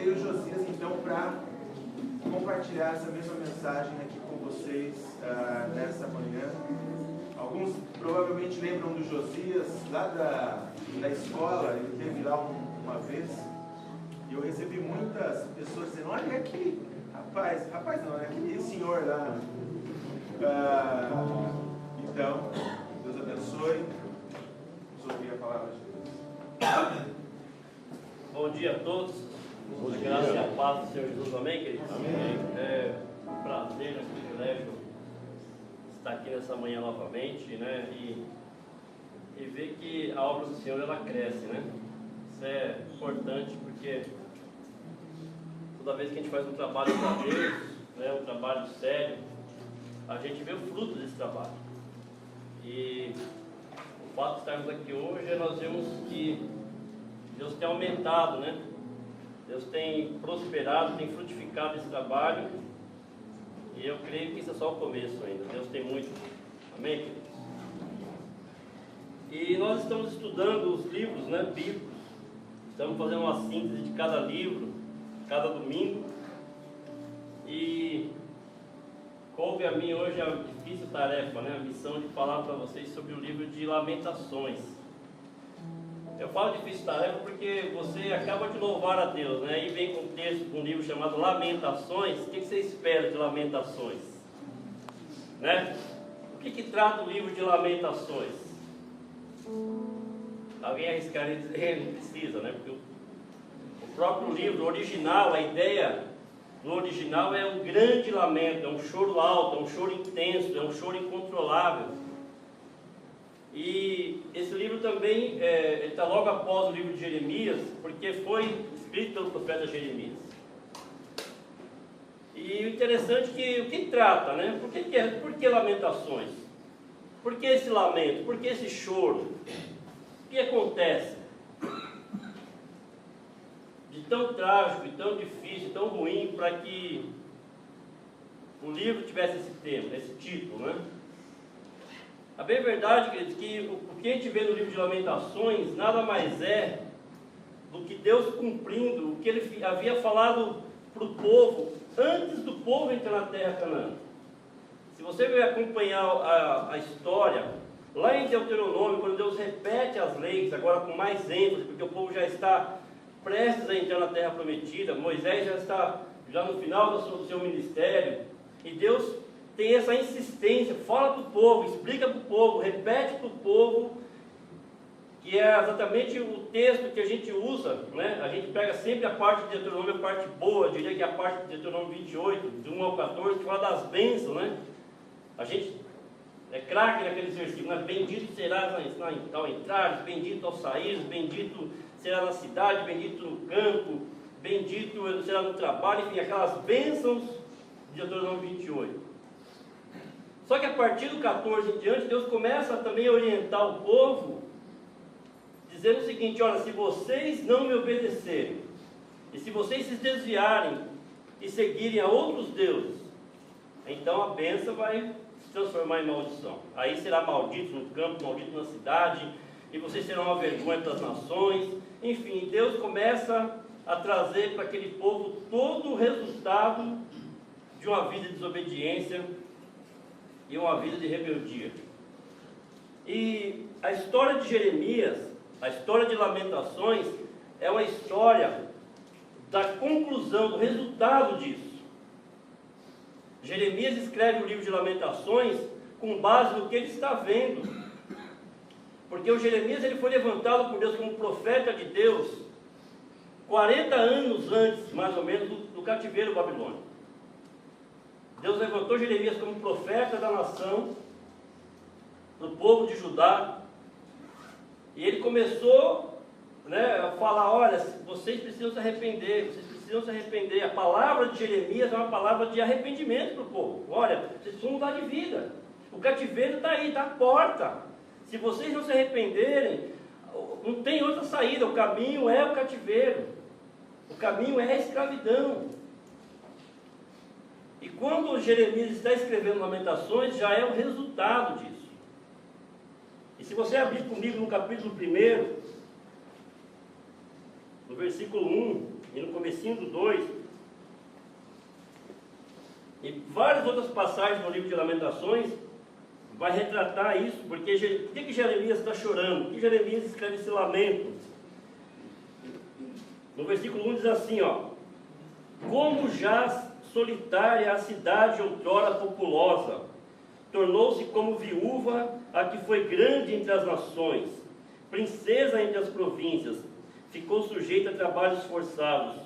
convidei o Josias então para compartilhar essa mesma mensagem aqui com vocês nessa manhã. Alguns provavelmente lembram do Josias lá da escola, ele esteve lá uma vez, e eu recebi muitas pessoas dizendo: olha aqui, rapaz não, é aquele senhor lá. Então, Deus abençoe. Vamos ouvir a palavra de Deus. Bom dia a todos. Graças e a paz do Senhor Jesus. Amém, queridos? Amém. É um prazer, um privilégio estar aqui nessa manhã novamente, né? E ver que a obra do Senhor, ela cresce, né? Isso é importante porque toda vez que a gente faz um trabalho para Deus, né, um trabalho sério, a gente vê o fruto desse trabalho. E o fato de estarmos aqui hoje, nós vemos que Deus tem aumentado, né? Deus tem prosperado, tem frutificado esse trabalho. E eu creio que isso é só o começo ainda. Deus tem muito. Amém, queridos? E nós estamos estudando os livros, né, bíblicos. Estamos fazendo uma síntese de cada livro, cada domingo. E coube a mim hoje a difícil tarefa, né, a missão de falar para vocês sobre o livro de Lamentações. Eu falo difícil tarefa porque você acaba de louvar a Deus, né? E vem com um texto, com um livro chamado Lamentações. O que você espera de Lamentações? Né? O que trata o livro de Lamentações? Alguém arriscaria dizer? Não precisa, né? Porque o próprio livro, o original, a ideia no original é um grande lamento, é um choro alto, é um choro intenso, é um choro incontrolável. E esse livro também está logo após o livro de Jeremias, porque foi escrito pelo profeta Jeremias. E o interessante é que o que trata, né? Por que lamentações? Por que esse lamento? Por que esse choro? O que acontece? De tão trágico, e tão difícil, tão ruim, para que o livro tivesse esse tema, esse título, né? A bem verdade, queridos, que o que a gente vê no livro de Lamentações nada mais é do que Deus cumprindo o que Ele havia falado para o povo antes do povo entrar na terra Canaã. Se você vai acompanhar a história, lá em Deuteronômio, quando Deus repete as leis, agora com mais ênfase, porque o povo já está prestes a entrar na terra prometida, Moisés já está no final do seu ministério, e Deus tem essa insistência, fala para o povo, explica para o povo, repete para o povo, que é exatamente o texto que a gente usa, né? A gente pega sempre a parte de Deuteronômio, a parte boa, eu diria que é a parte de Deuteronômio 28, de 1 ao 14, que fala das bênçãos, né? A gente é craque naqueles versículos, né? Bendito serás ao entrar, bendito ao sair, bendito será na cidade, bendito no campo, bendito será no trabalho, enfim, aquelas bênçãos de Deuteronômio 28. Só que a partir do 14 em diante, Deus começa também a orientar o povo, dizendo o seguinte: olha, se vocês não me obedecerem, e se vocês se desviarem e seguirem a outros deuses, então a bênção vai se transformar em maldição. Aí será maldito no campo, maldito na cidade, e vocês serão uma vergonha para as nações. Enfim, Deus começa a trazer para aquele povo todo o resultado de uma vida de desobediência e uma vida de rebeldia. E a história de Jeremias, a história de Lamentações, é uma história da conclusão, do resultado disso. Jeremias escreve o livro de Lamentações com base no que ele está vendo. Porque o Jeremias ele foi levantado por Deus como profeta de Deus 40 anos antes, mais ou menos, do cativeiro babilônico. Deus levantou Jeremias como profeta da nação, do povo de Judá, e ele começou, né, a falar: olha, vocês precisam se arrepender, vocês precisam se arrepender. A palavra de Jeremias é uma palavra de arrependimento para o povo. Olha, vocês precisam mudar de vida, o cativeiro está aí, está à porta. Se vocês não se arrependerem, não tem outra saída, o caminho é o cativeiro, o caminho é a escravidão. E quando Jeremias está escrevendo Lamentações, já é o resultado disso. E se você abrir comigo no capítulo 1, no versículo 1, e no comecinho do 2, e várias outras passagens no livro de Lamentações, vai retratar isso, porque por que Jeremias está chorando? Por que Jeremias escreve esse lamento? No versículo 1 diz assim, ó: como jaz solitária a cidade outrora populosa, tornou-se como viúva a que foi grande entre as nações, princesa entre as províncias, ficou sujeita a trabalhos forçados.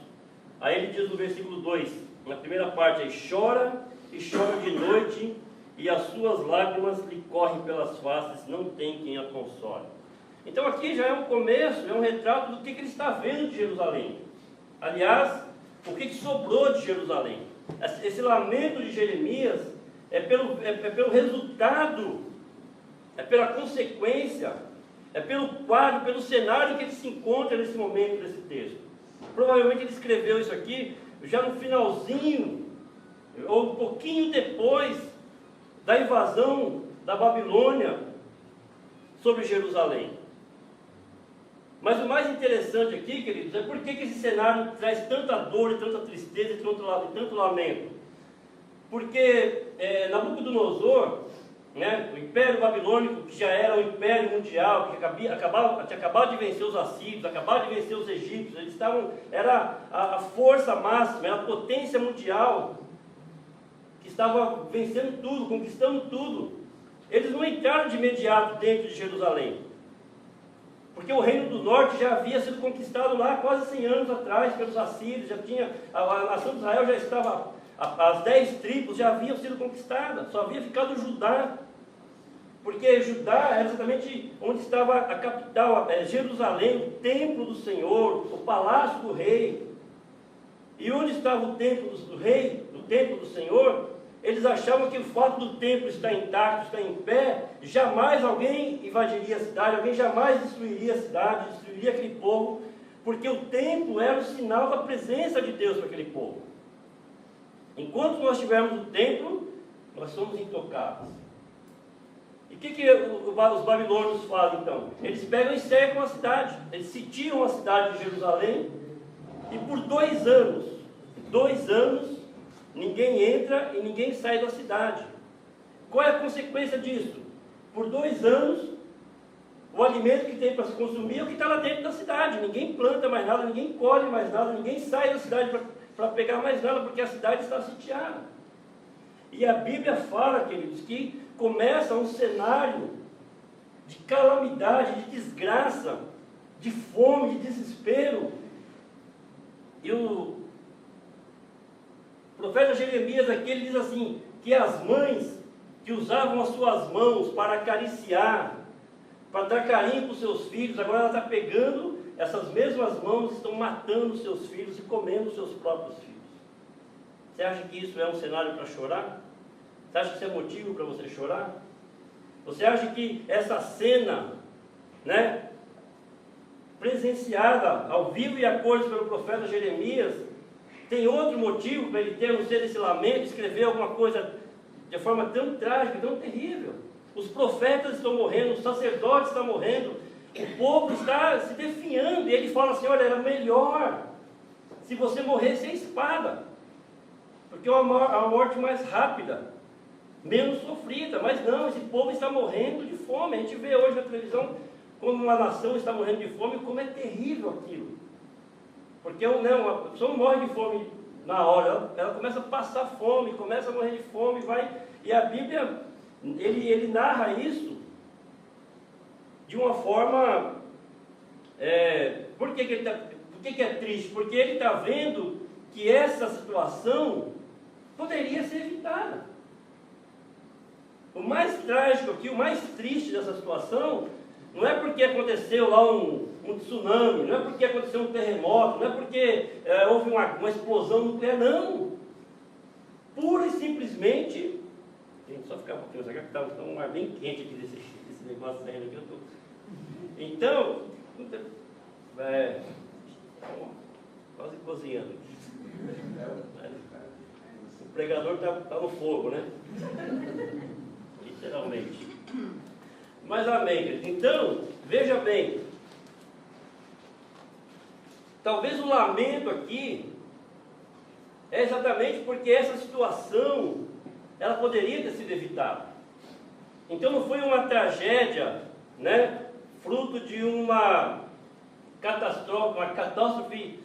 Aí ele diz no versículo 2, na primeira parte, aí, chora e chora de noite, e as suas lágrimas lhe correm pelas faces, não tem quem a console. Então aqui já é um começo, é um retrato do que ele está vendo de Jerusalém. Aliás, o que sobrou de Jerusalém. Esse lamento de Jeremias é pelo resultado, é pela consequência, é pelo quadro, pelo cenário que ele se encontra nesse momento desse texto. Provavelmente ele escreveu isso aqui já no finalzinho, ou um pouquinho depois da invasão da Babilônia sobre Jerusalém. Mas o mais interessante aqui, queridos, é por que esse cenário traz tanta dor e tanta tristeza e tanto lamento. Porque Nabucodonosor, né, o Império Babilônico, que já era um império mundial, que tinha acabado de vencer os assírios, acabado de vencer os egípcios, era a força máxima, era a potência mundial, que estava vencendo tudo, conquistando tudo. Eles não entraram de imediato dentro de Jerusalém, porque o reino do norte já havia sido conquistado lá quase 100 anos atrás pelos assírios, a nação de Israel já estava, as 10 tribos já haviam sido conquistadas, só havia ficado Judá, porque Judá era exatamente onde estava a capital, Jerusalém, o templo do Senhor, o palácio do rei. E onde estava o templo do rei, o templo do Senhor, eles achavam que o fato do templo estar intacto, estar em pé, jamais alguém invadiria a cidade, alguém jamais destruiria a cidade, destruiria aquele povo, porque o templo era o sinal da presença de Deus para aquele povo. Enquanto nós tivermos o templo, nós somos intocáveis. E o que os babilônios fazem então? Eles pegam e cercam a cidade, eles sitiam a cidade de Jerusalém, e por 2 anos, ninguém entra e ninguém sai da cidade. Qual é a consequência disso? Por 2 anos, o alimento que tem para se consumir é o que está lá dentro da cidade. Ninguém planta mais nada, ninguém colhe mais nada, ninguém sai da cidade para pegar mais nada, porque a cidade está sitiada. E a Bíblia fala, queridos, que começa um cenário de calamidade, de desgraça, de fome, de desespero. E o profeta Jeremias aqui, ele diz assim, que as mães que usavam as suas mãos para acariciar, para dar carinho para os seus filhos, agora ela está pegando essas mesmas mãos, estão matando os seus filhos e comendo os seus próprios filhos. Você acha que isso é um cenário para chorar? Você acha que isso é motivo para você chorar? Você acha que essa cena, né, presenciada ao vivo e a cores pelo profeta Jeremias, tem outro motivo para ele ter no ser esse lamento, escrever alguma coisa de forma tão trágica, tão terrível? Os profetas estão morrendo, os sacerdotes estão morrendo, o povo está se definhando, e ele fala assim, olha, era melhor se você morresse a espada, porque é uma morte mais rápida, menos sofrida. Mas não, esse povo está morrendo de fome. A gente vê hoje na televisão, quando uma nação está morrendo de fome, como é terrível aquilo. Porque uma pessoa não morre de fome na hora, ela começa a passar fome, começa a morrer de fome, e a Bíblia, ele narra isso de uma forma, por que é triste? Porque ele está vendo que essa situação poderia ser evitada. O mais trágico aqui, o mais triste dessa situação, não é porque aconteceu lá um tsunami, não é porque aconteceu um terremoto, não é porque houve uma explosão nuclear, não. Pura e simplesmente, gente, só ficar um pouquinho, que está um ar bem quente aqui desse negócio saindo aqui, Então, quase cozinhando. O pregador está no fogo, né? Literalmente. Mas amém, querido. Então, veja bem. talvez o lamento aqui é exatamente porque essa situação, ela poderia ter sido evitada. Então não foi uma tragédia, né, fruto de uma catástrofe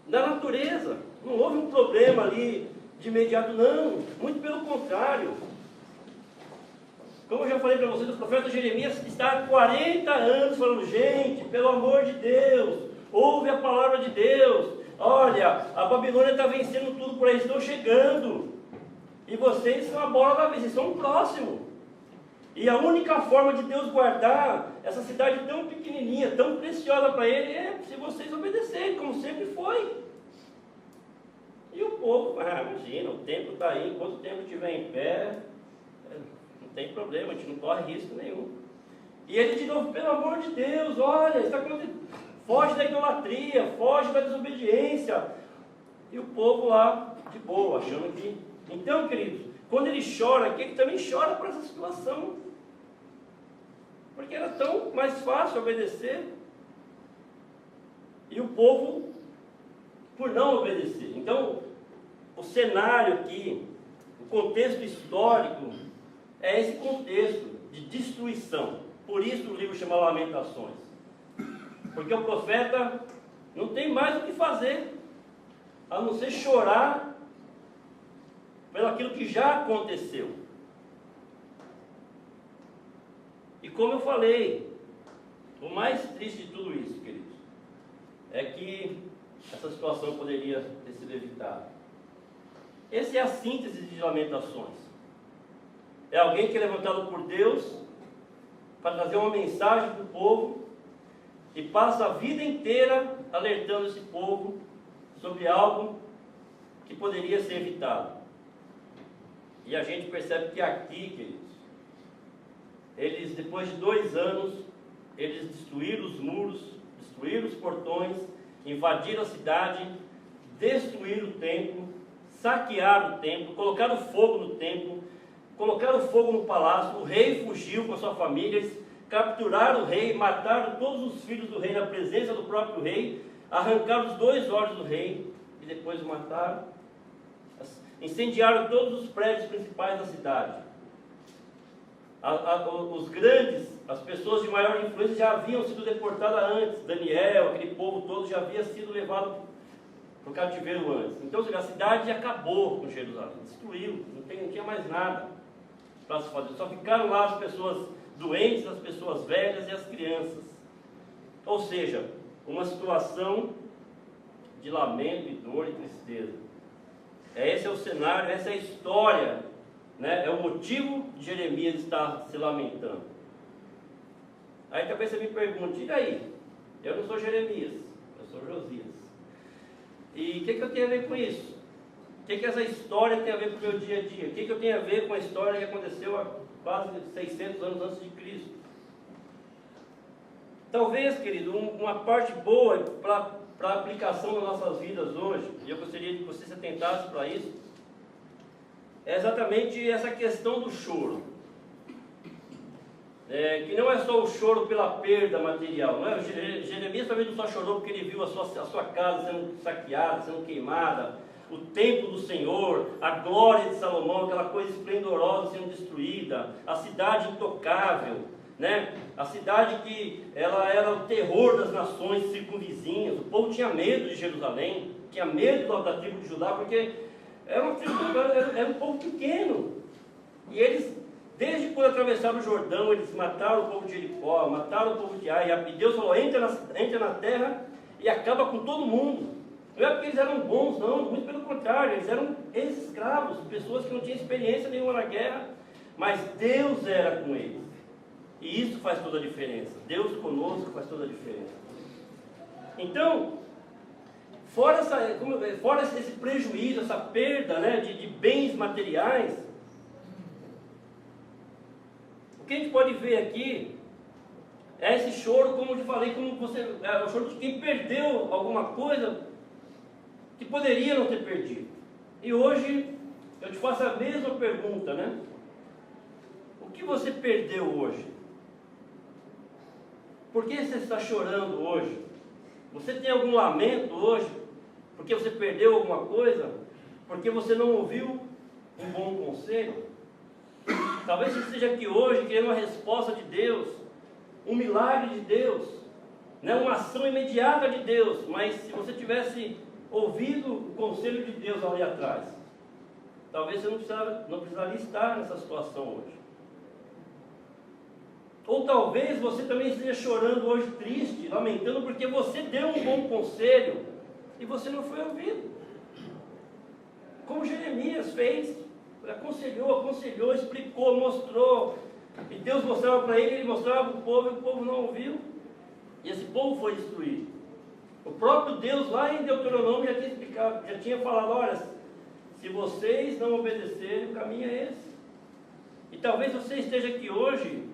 da natureza. Não houve um problema ali de imediato, não. Muito pelo contrário. Como eu já falei para vocês, o profeta Jeremias está há 40 anos falando: gente, pelo amor de Deus, ouve a palavra de Deus. Olha, a Babilônia está vencendo tudo por aí, estão chegando. E vocês são a bola da vez, vocês são o próximo. E a única forma de Deus guardar essa cidade tão pequenininha, tão preciosa para Ele, é se vocês obedecerem, como sempre foi. E o povo, imagina, o templo está aí, enquanto o templo estiver em pé, não tem problema, a gente não corre risco nenhum. E ele de novo: pelo amor de Deus, olha, está acontecendo, foge da idolatria, foge da desobediência. E o povo lá, de boa, achando que... Então, queridos, quando ele chora aqui, ele também chora por essa situação. Porque era tão mais fácil obedecer. E o povo, por não obedecer. Então, o cenário aqui, o contexto histórico, é esse contexto de destruição. Por isso o livro chama Lamentações. Porque o profeta não tem mais o que fazer, a não ser chorar pelo aquilo que já aconteceu. E como eu falei, o mais triste de tudo isso, queridos, é que essa situação poderia ter sido evitada. Essa é a síntese de Lamentações. É alguém que é levantado por Deus para trazer uma mensagem para o povo e passa a vida inteira alertando esse povo sobre algo que poderia ser evitado. E a gente percebe que aqui, queridos, eles, depois de 2 anos, eles destruíram os muros, destruíram os portões, invadiram a cidade, destruíram o templo, saquearam o templo, colocaram fogo no templo, colocaram fogo no palácio. O rei fugiu com a sua família, eles capturaram o rei, mataram todos os filhos do rei na presença do próprio rei, arrancaram os 2 olhos do rei e depois o mataram. Incendiaram todos os prédios principais da cidade. Os grandes, as pessoas de maior influência já haviam sido deportadas antes. Daniel, aquele povo todo já havia sido levado para o cativeiro antes. Então a cidade acabou com Jerusalém, destruiu, não tinha mais nada para se fazer. Só ficaram lá as pessoas doentes, as pessoas velhas e as crianças. Ou seja, uma situação de lamento e dor e tristeza. Esse é o cenário, essa é a história, né? É o motivo de Jeremias estar se lamentando. Aí talvez você me pergunte: e daí? Eu não sou Jeremias, eu sou Josias. E o que eu tenho a ver com isso? O que essa história tem a ver com o meu dia a dia? O que eu tenho a ver com a história que aconteceu há quase 600 anos antes de Cristo? Talvez, querido, uma parte boa para a aplicação das nossas vidas hoje, e eu gostaria que você se atentasse para isso, é exatamente essa questão do choro. Que não é só o choro pela perda material, não é? Jeremias talvez não só chorou porque ele viu a sua casa sendo saqueada, sendo queimada, o templo do Senhor, a glória de Salomão, aquela coisa esplendorosa sendo destruída, a cidade intocável, né? A cidade que ela era o terror das nações circunvizinhas. O povo tinha medo de Jerusalém, tinha medo da tribo de Judá, porque era um povo pequeno. E eles, desde quando atravessaram o Jordão, eles mataram o povo de Jericó, mataram o povo de Ai, e Deus falou: entra na terra e acaba com todo mundo. Não é porque eles eram bons, não, muito pelo contrário, eles eram ex-escravos, pessoas que não tinham experiência nenhuma na guerra, mas Deus era com eles. E isso faz toda a diferença. Deus conosco faz toda a diferença. Então, fora esse prejuízo, essa perda, né, de bens materiais, o que a gente pode ver aqui é esse choro, como eu te falei, é o choro de quem perdeu alguma coisa que poderia não ter perdido. E hoje eu te faço a mesma pergunta, né? O que você perdeu hoje? Por que você está chorando hoje? Você tem algum lamento hoje? Porque você perdeu alguma coisa? Porque você não ouviu um bom conselho? Talvez você esteja aqui hoje querendo uma resposta de Deus, um milagre de Deus, né? Uma ação imediata de Deus, mas se você tivesse ouvido o conselho de Deus ali atrás, talvez você não precisaria estar nessa situação hoje. Ou talvez você também esteja chorando hoje triste, lamentando porque você deu um bom conselho e você não foi ouvido. Como Jeremias fez, aconselhou, explicou, mostrou, e Deus mostrava para ele mostrava para o povo, e o povo não ouviu, e esse povo foi destruído. O próprio Deus lá em Deuteronômio já tinha explicado, já tinha falado, olha, se vocês não obedecerem, o caminho é esse. E talvez você esteja aqui hoje,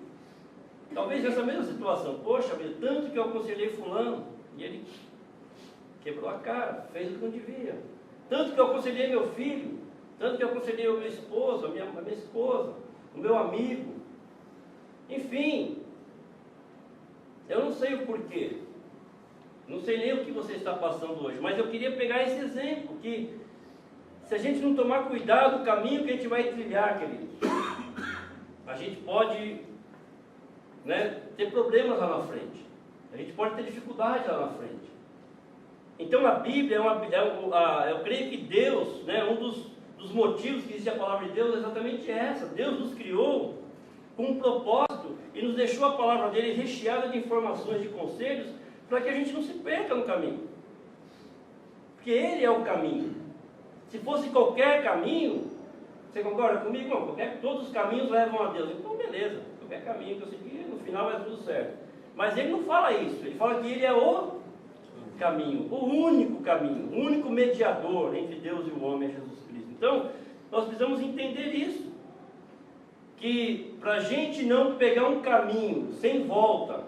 talvez nessa mesma situação, poxa vida, tanto que eu aconselhei fulano, e ele quebrou a cara, fez o que não devia. Tanto que eu aconselhei meu filho, tanto que eu aconselhei o meu esposo, a minha esposa, o meu amigo. Enfim, eu não sei o porquê, não sei nem o que você está passando hoje, mas eu queria pegar esse exemplo, que se a gente não tomar cuidado, o caminho que a gente vai trilhar, queridos, a gente pode, né, ter problemas lá na frente, a gente pode ter dificuldade lá na frente. Então a Bíblia eu creio que Deus, né, um dos motivos que existe a palavra de Deus é exatamente essa. Deus nos criou com um propósito e nos deixou a palavra dele recheada de informações, de conselhos, para que a gente não se perca no caminho. Porque ele é o caminho. Se fosse qualquer caminho, você concorda comigo? Não, todos os caminhos levam a Deus. Então beleza, qualquer caminho que eu seguir, no final vai tudo certo. Mas ele não fala isso, ele fala que ele é o caminho, o único caminho, o único mediador entre Deus e o homem é Jesus Cristo. Então, nós precisamos entender isso, que para a gente não pegar um caminho sem volta,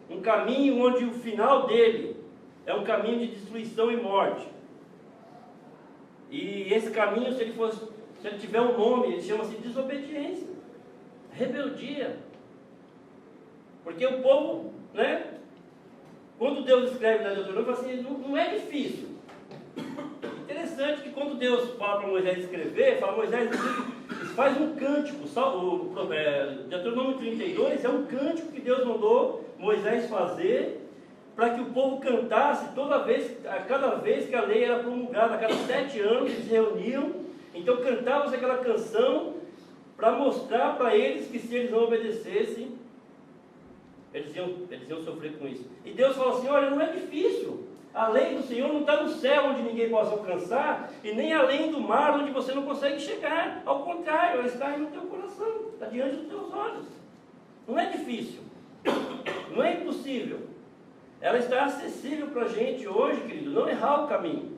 um caminho onde o final dele é um caminho de destruição e morte. E esse caminho, se ele tiver um nome, ele chama-se desobediência, rebeldia. Porque o povo, né? Quando Deus escreve na Deuteronômio, fala assim, não é difícil. Interessante que quando Deus fala para Moisés escrever, fala, Moisés, faz um cântico. Deuteronômio 32 é um cântico que Deus mandou Moisés fazer, para que o povo cantasse cada vez que a lei era promulgada, a cada 7 anos eles se reuniam, então cantavam aquela canção, para mostrar para eles que se eles não obedecessem, eles iam sofrer com isso. E Deus fala assim, olha, não é difícil. A lei do Senhor não está no céu onde ninguém possa alcançar, e nem além do mar onde você não consegue chegar. Ao contrário, ela está aí no teu coração, está diante dos teus olhos. Não é difícil, não é impossível. Ela está acessível para a gente hoje, querido, não errar o caminho.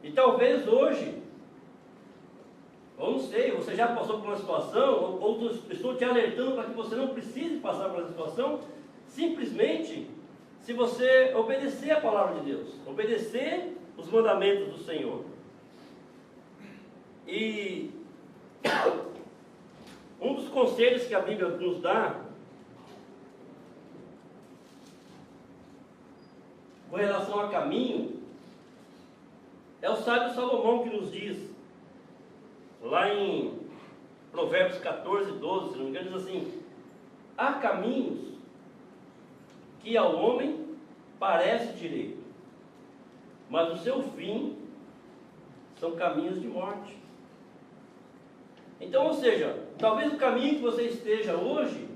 E talvez hoje, ou não sei, você já passou por uma situação, ou estou te alertando para que você não precise passar por essa situação, simplesmente se você obedecer a palavra de Deus, obedecer os mandamentos do Senhor. E um dos conselhos que a Bíblia nos dá com relação a caminho é o sábio Salomão que nos diz, lá em Provérbios 14, 12, se não me engano, diz assim, há caminhos que ao homem parece direito, mas o seu fim são caminhos de morte. Então, ou seja, talvez o caminho que você esteja hoje,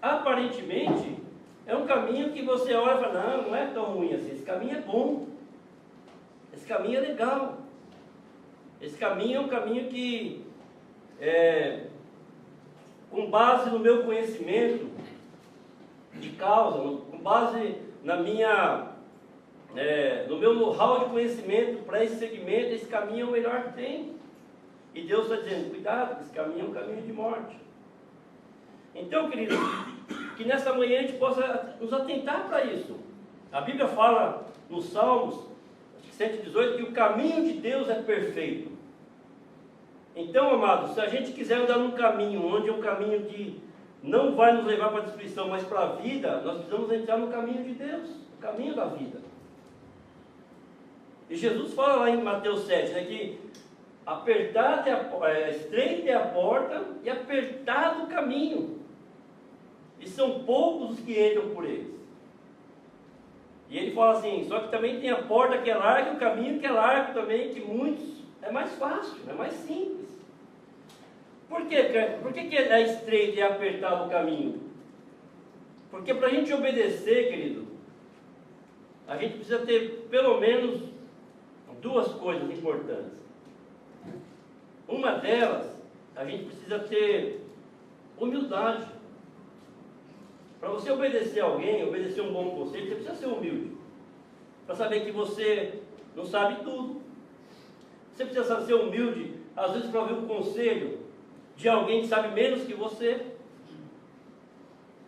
aparentemente, é um caminho que você olha e fala, não é tão ruim assim, esse caminho é bom, esse caminho é legal, esse caminho é um caminho que, com base no meu conhecimento de causa, com base no meu know-how de conhecimento para esse segmento, esse caminho é o melhor que tem. E Deus está dizendo, cuidado, esse caminho é um caminho de morte. Então, querido, que nessa manhã a gente possa nos atentar para isso. A Bíblia fala nos Salmos 118 que o caminho de Deus é perfeito. Então, amados, se a gente quiser andar num caminho onde é um caminho que não vai nos levar para a destruição, mas para a vida, nós precisamos entrar no caminho de Deus. o caminho da vida. E Jesus fala lá em Mateus 7, né, que apertada estreita é a porta e apertado o caminho. E são poucos os que entram por eles. E ele fala assim, só que também tem a porta que é larga e o caminho que é largo também, que muitos é mais fácil, é mais simples. Por quê? Por que é estreito e apertado o caminho? Porque para a gente obedecer, querido, a gente precisa ter pelo menos duas coisas importantes. Uma delas, a gente precisa ter humildade. Para você obedecer alguém, obedecer um bom conselho, você precisa ser humilde. Para saber que você não sabe tudo. Você precisa ser humilde, às vezes, para ouvir um conselho de alguém que sabe menos que você,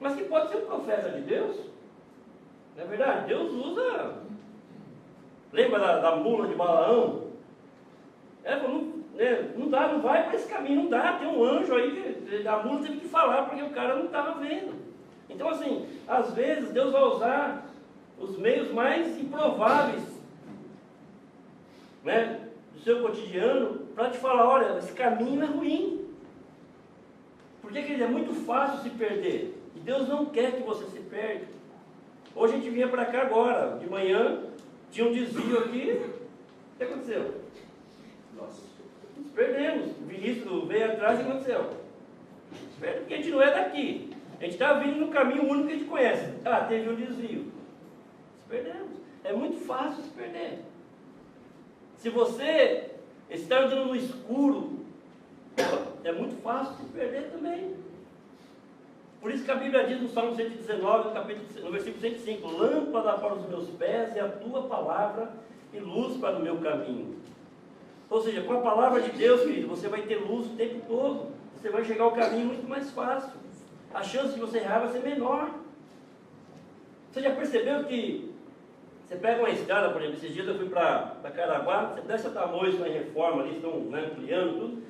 mas que pode ser um profeta de Deus. Não é verdade? Deus usa. Lembra da mula de Balaão? Ela falou, não dá, não vai para esse caminho, não dá. Tem um anjo aí, a mula teve que falar, porque o cara não estava vendo. Então, assim, às vezes Deus vai usar os meios mais improváveis, né, do seu cotidiano, para te falar, olha, esse caminho é ruim. Porque, querido, é muito fácil se perder. E Deus não quer que você se perca. Hoje a gente vinha para cá agora, de manhã, tinha um desvio aqui. O que aconteceu? Nossa, nos perdemos. O Vinícius veio atrás e o que aconteceu? Porque a gente não é daqui. A gente está vindo no caminho único que a gente conhece. Ah, teve um desvio. Nos perdemos. É muito fácil se perder. Se você está andando no escuro, é muito fácil se perder também. Por isso que a Bíblia diz no Salmo 119, no versículo 105, lâmpada para os meus pés é a tua palavra e luz para o meu caminho. Ou seja, com a palavra de Deus, querido, você vai ter luz o tempo todo. Você vai chegar ao caminho muito mais fácil. A chance de você errar vai ser menor. Você já percebeu que você pega uma estrada, por exemplo, esses dias eu fui para Caraguá, você desce a Tamoios na reforma, ali estão, né, ampliando tudo.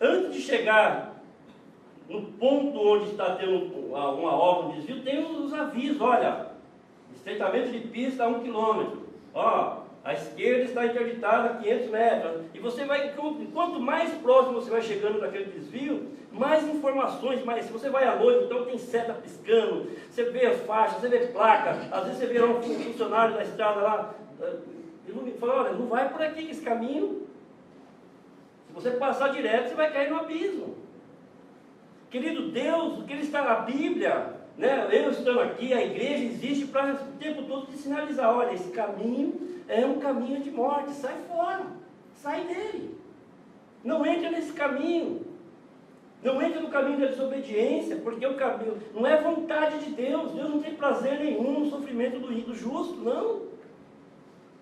Antes de chegar no ponto onde está tendo uma obra, um desvio, tem os avisos, olha, estreitamento de pista a 1 km, ó, a esquerda está interditada a 500 metros, e você vai, quanto mais próximo você vai chegando daquele desvio, mais informações, se você vai à noite, então tem seta piscando, você vê as faixas, você vê placa, às vezes você vê um funcionário da estrada lá, fala, olha, não vai por aqui, esse caminho, se você passar direto, você vai cair no abismo. Querido Deus, o que ele está na Bíblia, né, eu estando aqui, a igreja existe para o tempo todo te sinalizar, olha, esse caminho é um caminho de morte, sai fora, sai dele, não entra nesse caminho, não entra no caminho da desobediência, porque o caminho não é vontade de Deus, Deus não tem prazer nenhum no sofrimento do justo, não,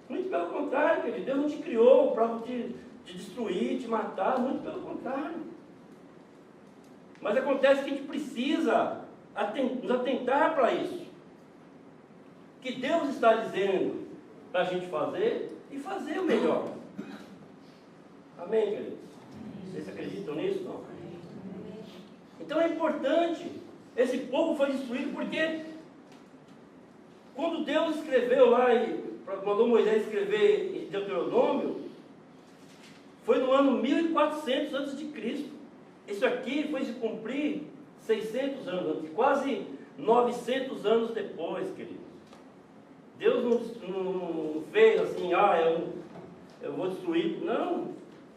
muito pelo contrário, querido, Deus não te criou para te destruir, te matar, muito pelo contrário. Mas acontece que a gente precisa nos atentar para isso. Que Deus está dizendo para a gente fazer e fazer o melhor. Amém, queridos? Vocês acreditam nisso? Não? Então é importante. Esse povo foi destruído porque quando Deus escreveu lá, mandou Moisés escrever em Deuteronômio, foi no ano 1400 a.C. Isso aqui foi se cumprir 600 anos antes, quase 900 anos depois, queridos. Deus não fez assim, eu vou destruir. Não,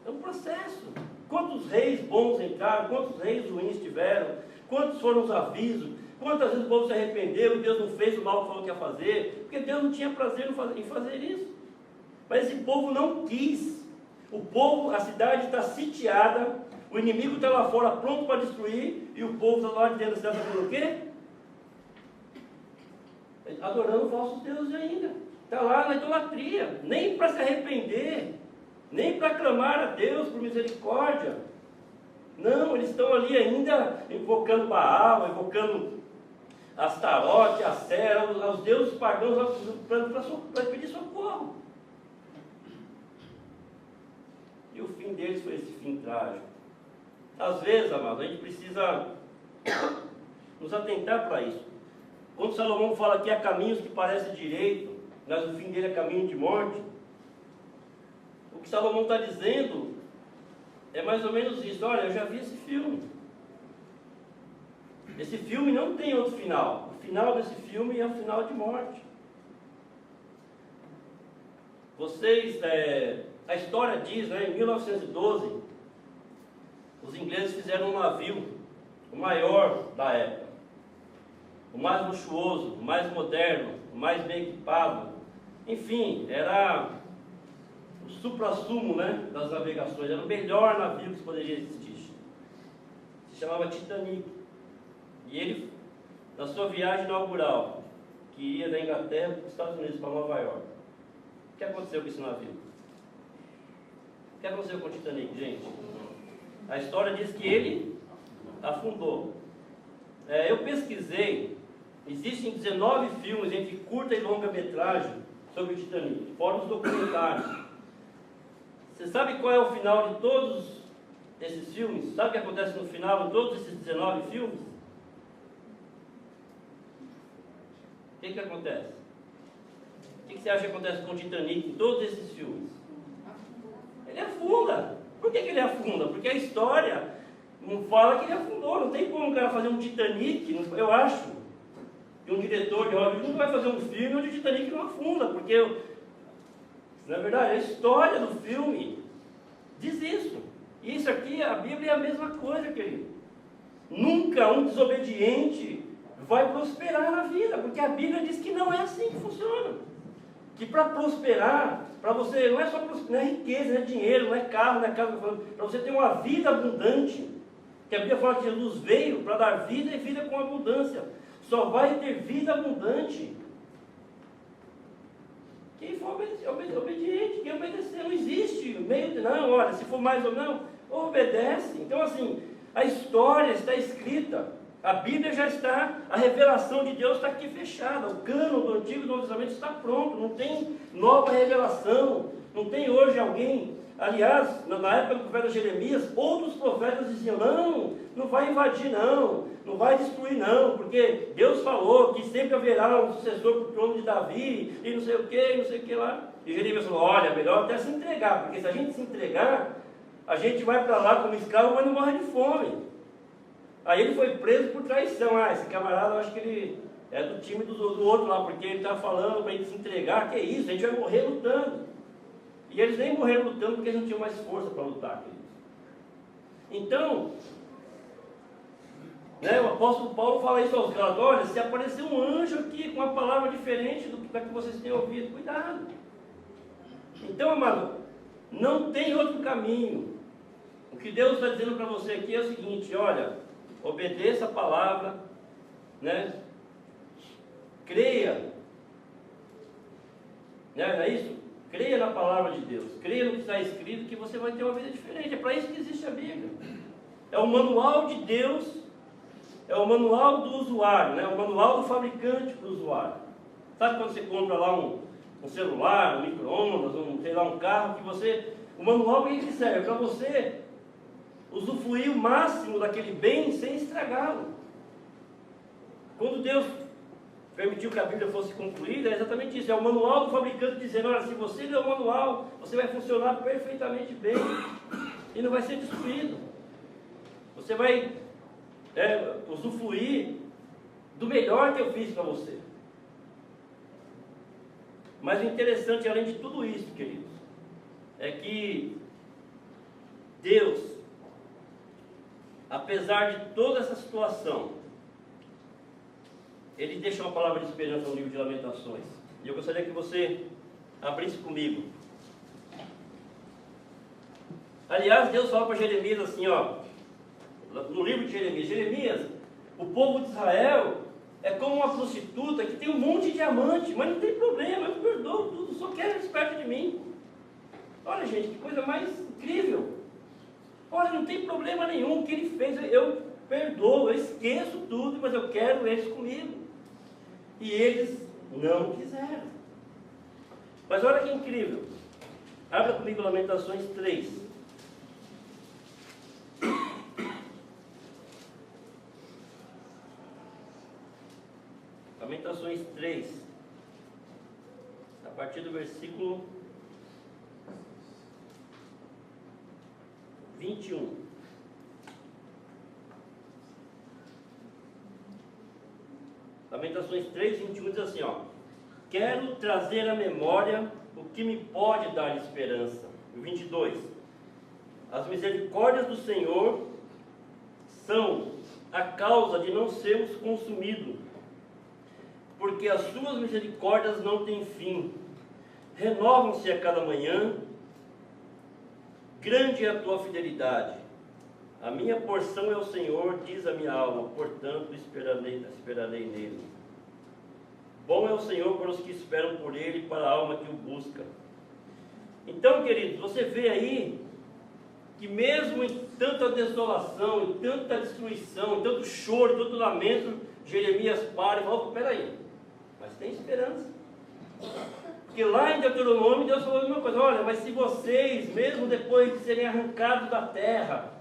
é um processo. Quantos reis bons entraram, quantos reis ruins tiveram, quantos foram os avisos, quantas vezes o povo se arrependeu e Deus não fez o mal que falou que ia fazer, porque Deus não tinha prazer em fazer isso. Mas esse povo não quis. O povo, a cidade está sitiada, o inimigo está lá fora pronto para destruir, e o povo está lá dentro da cidade fazendo o quê? Adorando falsos deuses ainda. Está lá na idolatria, nem para se arrepender, nem para clamar a Deus por misericórdia. Não, eles estão ali ainda invocando Baal, invocando Astarote, Acera, os deuses pagãos para pedir socorro. E o fim deles foi esse fim trágico. Às vezes, amado, a gente precisa nos atentar para isso. Quando Salomão fala que há caminhos que parecem direito, mas o fim dele é caminho de morte, o que Salomão está dizendo é mais ou menos isso. Olha, eu já vi esse filme. Esse filme não tem outro final. O final desse filme é um final de morte. A história diz, né, em 1912, os ingleses fizeram um navio, o maior da época, o mais luxuoso, o mais moderno, o mais bem equipado. Enfim, era o suprassumo, né, das navegações, era o melhor navio que poderia existir. Se chamava Titanic. E ele, na sua viagem inaugural, que ia da Inglaterra para os Estados Unidos, para Nova York, o que aconteceu com esse navio? O que aconteceu com o Titanic, gente? A história diz que ele afundou. Eu pesquisei, existem 19 filmes entre curta e longa metragem sobre o Titanic, fora os documentários. Você sabe qual é o final de todos esses filmes? Sabe o que acontece no final de todos esses 19 filmes? O que acontece? O que você acha que acontece com o Titanic em todos esses filmes? Ele afunda. Por que ele afunda? Porque a história não fala que ele afundou. Não tem como o cara fazer um Titanic, eu acho, que um diretor de Hollywood não vai fazer um filme onde o Titanic não afunda, porque, na verdade, a história do filme diz isso. E isso aqui, a Bíblia é a mesma coisa, querido. Nunca um desobediente vai prosperar na vida, porque a Bíblia diz que não é assim que funciona. Que para prosperar, para você, não é só não é riqueza, não é dinheiro, não é carro, não é casa, para você ter uma vida abundante, que a Bíblia fala que Jesus veio para dar vida e vida com abundância. Só vai ter vida abundante quem for obediente, quem obedecer. Não existe meio de não, olha, se for mais ou não, obedece. Então assim, a história está escrita. A Bíblia já está, a revelação de Deus está aqui fechada. O cânon do Antigo e do Novo Testamento está pronto. Não tem nova revelação. Não tem hoje alguém. Aliás, na época do profeta Jeremias, outros profetas diziam, não vai invadir não vai destruir não, porque Deus falou que sempre haverá um sucessor para o trono de Davi, e não sei o que lá. E Jeremias falou, olha, melhor até se entregar, porque se a gente se entregar, a gente vai para lá como escravo, mas não morre de fome. Aí ele foi preso por traição. Esse camarada, eu acho que ele é do time do outro lá, porque ele está falando para ele se entregar. Que é isso, a gente vai morrer lutando. E eles nem morreram lutando porque eles não tinham mais força para lutar. Então, o apóstolo Paulo fala isso aos Gálatas: olha, se aparecer um anjo aqui com uma palavra diferente da que vocês têm ouvido, cuidado. Então, amado, não tem outro caminho. O que Deus está dizendo para você aqui é o seguinte: olha, obedeça a palavra, creia, não é isso? Creia na palavra de Deus, creia no que está escrito, que você vai ter uma vida diferente. É para isso que existe a Bíblia. É o manual de Deus, é o manual do usuário, o manual do fabricante para o usuário. Sabe quando você compra lá um celular, um micro-ondas, um carro, que você, o manual que ele serve para você usufruir o máximo daquele bem sem estragá-lo. Quando Deus permitiu que a Bíblia fosse concluída, é exatamente isso, é o manual do fabricante dizendo, olha, se você ler o manual, você vai funcionar perfeitamente bem e não vai ser destruído. Você vai usufruir do melhor que eu fiz para você. Mas o interessante, além de tudo isso, queridos, é que Deus, apesar de toda essa situação, Ele deixa uma palavra de esperança no livro de Lamentações. E eu gostaria que você abrisse comigo. Aliás, Deus fala para Jeremias assim, no livro de Jeremias, o povo de Israel é como uma prostituta que tem um monte de diamante, mas não tem problema, eu perdoo tudo, só quero eles perto de mim. Olha, gente, que coisa mais incrível. Olha, não tem problema nenhum, o que ele fez, eu perdoo, eu esqueço tudo, mas eu quero eles comigo. E eles não quiseram. Mas olha que incrível. Abra comigo Lamentações 3. 3, a partir do versículo 21. Lamentações 3, 21 diz assim, ó: quero trazer à memória o que me pode dar esperança. O 22: as misericórdias do Senhor são a causa de não sermos consumidos, porque as suas misericórdias não têm fim, renovam-se a cada manhã, grande é a tua fidelidade. A minha porção é o Senhor, diz a minha alma, portanto esperarei nele. Bom é o Senhor para os que esperam por Ele, para a alma que o busca. Então, queridos, você vê aí que mesmo em tanta desolação, em tanta destruição, em tanto choro, em tanto lamento, Jeremias para e fala: opa, peraí, mas tem esperança. Porque lá em Deuteronômio Deus falou a mesma coisa: olha, mas se vocês, mesmo depois de serem arrancados da terra,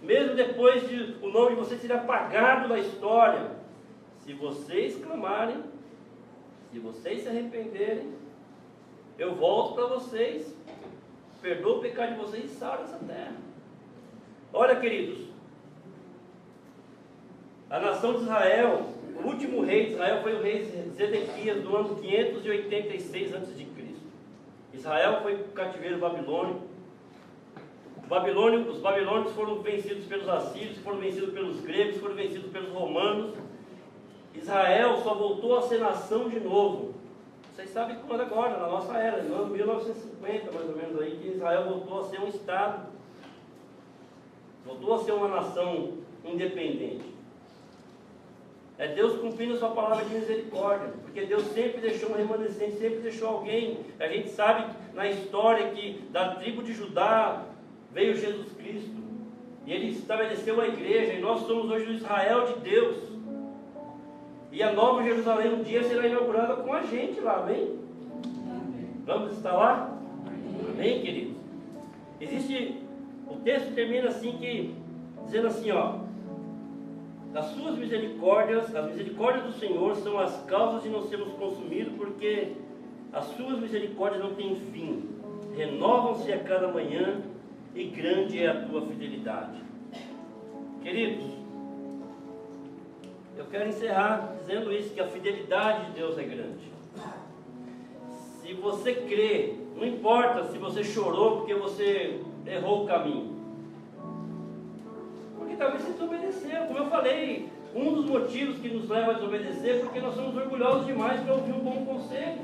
mesmo depois de o nome de vocês ser apagado da história, se vocês clamarem, se vocês se arrependerem, eu volto para vocês, perdoo o pecado de vocês e saro essa terra. Olha, queridos, a nação de Israel, o último rei de Israel foi o rei Zedequias, do ano 586 a.C. Israel foi para o cativeiro babilônico. Os babilônicos foram vencidos pelos assírios, foram vencidos pelos gregos, foram vencidos pelos romanos. Israel só voltou a ser nação de novo. Vocês sabem quando agora, na nossa era, no ano 1950, mais ou menos aí, que Israel voltou a ser um estado. Voltou a ser uma nação independente. É Deus cumprindo a sua palavra de misericórdia, porque Deus sempre deixou um remanescente, sempre deixou alguém. A gente sabe na história que da tribo de Judá veio Jesus Cristo, e Ele estabeleceu a igreja, e nós somos hoje o Israel de Deus, e a Nova Jerusalém um dia será inaugurada com a gente lá, amém? Vamos estar lá? Amém, queridos? O texto termina assim, dizendo assim, ó: as suas misericórdias, as misericórdias do Senhor são as causas de não sermos consumidos, porque as suas misericórdias não têm fim, renovam-se a cada manhã, e grande é a tua fidelidade. Queridos, eu quero encerrar dizendo isso, que a fidelidade de Deus é grande. Se você crê, não importa se você chorou porque você errou o caminho, porque talvez você desobedeceu. Como eu falei, um dos motivos que nos leva a desobedecer é porque nós somos orgulhosos demais para ouvir um bom conselho.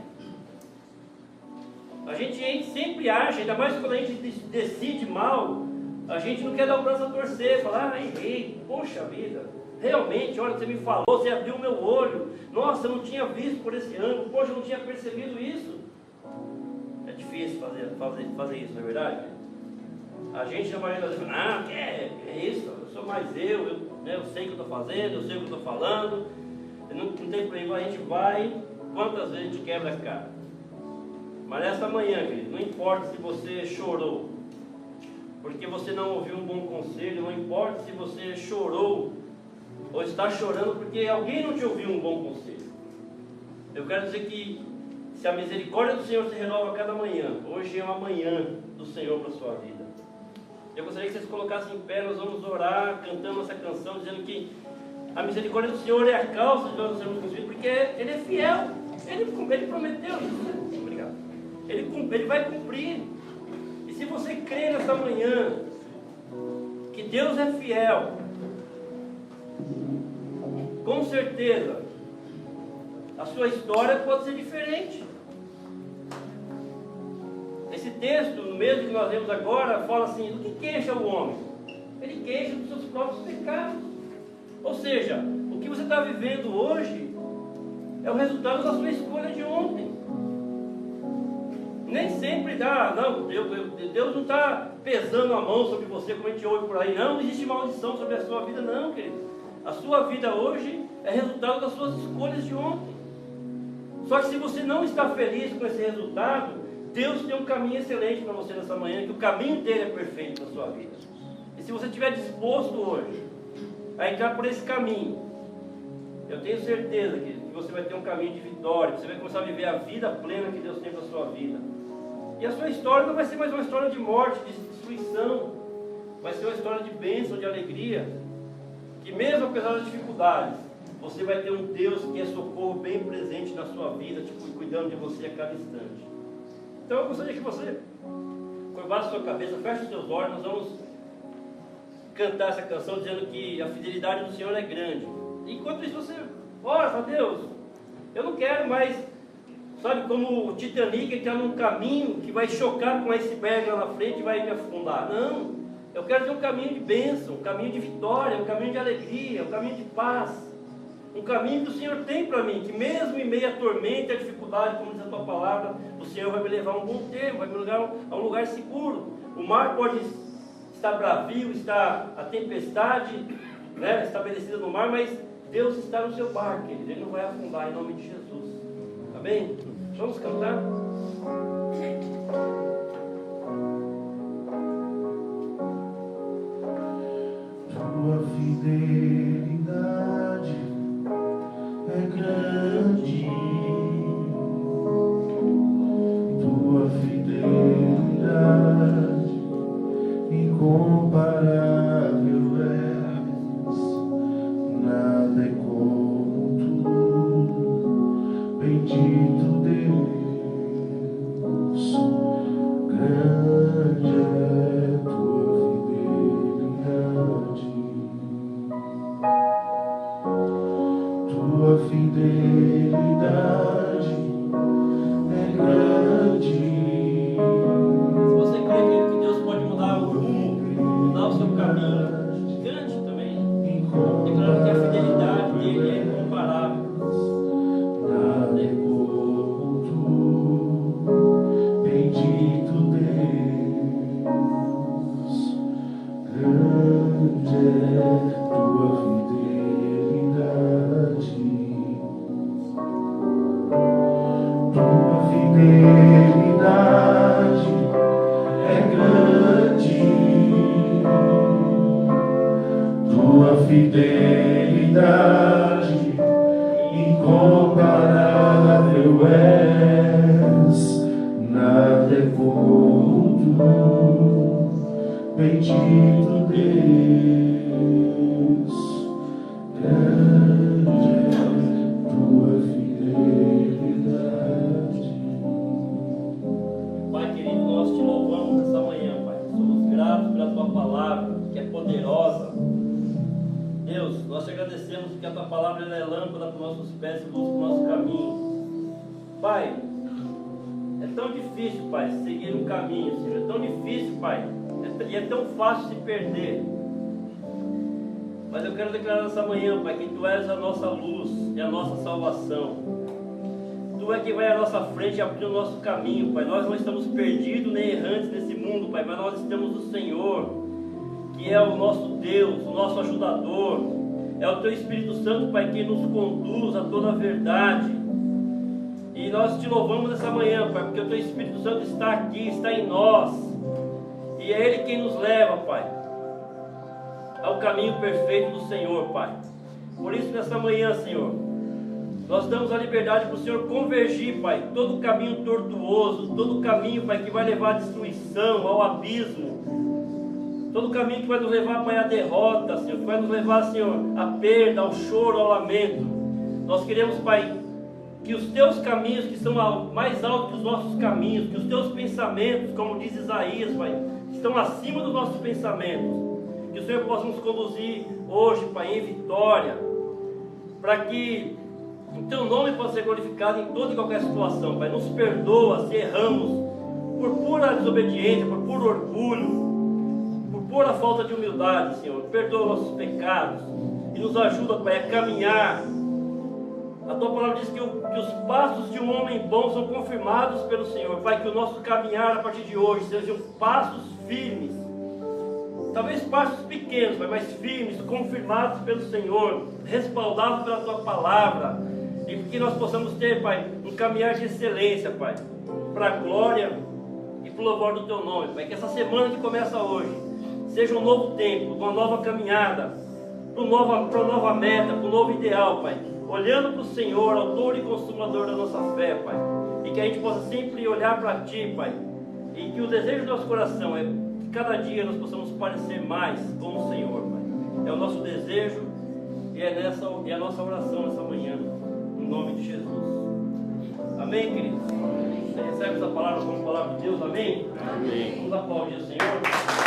A gente sempre acha, ainda mais quando a gente decide mal, a gente não quer dar o braço a torcer, falar: errei, poxa vida, realmente, olha, você me falou, você abriu o meu olho, nossa, eu não tinha visto por esse ângulo, poxa, eu não tinha percebido isso. É difícil fazer isso, não é verdade? A gente na maioria das vezes: que é isso, eu sou mais eu sei o que eu estou fazendo, eu sei o que eu estou falando, não tem problema, a gente vai, quantas vezes a gente quebra a cara. Mas nessa manhã, querido, não importa se você chorou porque você não ouviu um bom conselho, não importa se você chorou ou está chorando porque alguém não te ouviu um bom conselho. Eu quero dizer que se a misericórdia do Senhor se renova a cada manhã, hoje é uma manhã do Senhor para a sua vida. Eu gostaria que vocês colocassem em pé, nós vamos orar, cantando essa canção, dizendo que a misericórdia do Senhor é a causa de nós sermos consumidos, porque Ele é fiel, Ele prometeu isso. Obrigado. Ele vai cumprir. E se você crê nessa manhã que Deus é fiel, com certeza a sua história pode ser diferente. Esse texto, no mesmo que nós lemos agora, fala assim: do que queixa o homem? Ele queixa dos seus próprios pecados. Ou seja, o que você está vivendo hoje é o resultado da sua escolha de ontem. Nem sempre dá, não, Deus não está pesando a mão sobre você como a gente ouve por aí. Não existe maldição sobre a sua vida, não, querido. A sua vida hoje é resultado das suas escolhas de ontem. Só que se você não está feliz com esse resultado, Deus tem um caminho excelente para você nessa manhã, que o caminho dele é perfeito na sua vida. E se você estiver disposto hoje a entrar por esse caminho, eu tenho certeza que que você vai ter um caminho de vitória, você vai começar a viver a vida plena que Deus tem para a sua vida. E a sua história não vai ser mais uma história de morte, de destruição, vai ser uma história de bênção, de alegria, que mesmo apesar das dificuldades, você vai ter um Deus que é socorro bem presente na sua vida, tipo, cuidando de você a cada instante. Então eu gostaria que você, curvasse a sua cabeça, feche os seus olhos, nós vamos cantar essa canção dizendo que a fidelidade do Senhor é grande. Enquanto isso você ora para Deus, eu não quero mais, sabe, como o Titanic está num caminho que vai chocar com um iceberg lá na frente e vai me afundar. Não, eu quero ter um caminho de bênção, um caminho de vitória, um caminho de alegria, um caminho de paz, um caminho que o Senhor tem para mim, que mesmo em meio à tormenta e à dificuldade, como diz a tua palavra, o Senhor vai me levar a um bom termo, vai me levar a um lugar seguro. O mar pode estar bravio, está a tempestade, né, estabelecida no mar, mas Deus está no seu barco, querido. Ele não vai afundar, em nome de Jesus. Amém? Vamos cantar? Tua fidelidade é grande, tua fidelidade incomparável és, nada é como tu, bendito Deus, grande é tua fidelidade. Tua fidelidade é grande. Se você crê que Deus pode mudar o rumo, mudar o seu caminho, cante também, declarando que a fidelidade dele é incomparável. Nada é como tu, bendito Deus, grande é tua fidelidade. Tua fidelidade é grande, tua fidelidade incomparável és, nada é como tu, bendito Deus, grande é tua fidelidade. Pai querido, nós te louvamos nessa manhã, Pai. Somos gratos pela tua palavra, que é poderosa. Deus, nós te agradecemos porque a tua palavra ela é lâmpada para os nossos pés e luz para o nosso caminho. Pai, é tão difícil, Pai, seguir um caminho, Senhor. É tão difícil, Pai, e é tão fácil se perder. Mas eu quero declarar nessa manhã, Pai, que tu és a nossa luz e a nossa salvação. Tu é que vai à nossa frente e abrir o nosso caminho, Pai. Nós não estamos perdidos nem errantes nesse mundo, Pai, mas nós estamos no Senhor, que é o nosso Deus, o nosso ajudador. É o teu Espírito Santo, Pai, que nos conduz a toda a verdade. E nós te louvamos nessa manhã, Pai, porque o teu Espírito Santo está aqui, está em nós. E é Ele quem nos leva, Pai, ao caminho perfeito do Senhor, Pai. Por isso, nessa manhã, Senhor, nós damos a liberdade para o Senhor convergir, Pai, todo o caminho tortuoso, todo o caminho, Pai, que vai levar à destruição, ao abismo. Todo o caminho que vai nos levar, Pai, à derrota, Senhor, que vai nos levar, Senhor, à perda, ao choro, ao lamento. Nós queremos, Pai, que os teus caminhos, que são mais altos que os nossos caminhos, que os teus pensamentos, como diz Isaías, Pai, estão acima dos nossos pensamentos. Que o Senhor possa nos conduzir hoje, Pai, em vitória, para que o teu nome possa ser glorificado em toda e qualquer situação, Pai. Nos perdoa se erramos por pura desobediência, por puro orgulho, por a falta de humildade, Senhor. Perdoa nossos pecados e nos ajuda, Pai, a caminhar. A tua palavra diz que os passos de um homem bom são confirmados pelo Senhor. Pai, que o nosso caminhar a partir de hoje sejam passos firmes, talvez passos pequenos, Pai, mas firmes, confirmados pelo Senhor, respaldados pela tua palavra, e que nós possamos ter, Pai, um caminhar de excelência, Pai, para a glória e para o louvor do teu nome, Pai. Que essa semana que começa hoje seja um novo tempo, uma nova caminhada, para uma nova meta, para um novo ideal, Pai. olhando para o Senhor, autor e consumador da nossa fé, Pai. E que a gente possa sempre olhar para Ti, Pai. E que o desejo do nosso coração é que cada dia nós possamos parecer mais com o Senhor, Pai. É o nosso desejo e é a nossa oração nessa manhã, no nome de Jesus. Amém, queridos? Você recebe essa palavra como palavra de Deus, amém? Amém. Vamos aplaudir o Senhor.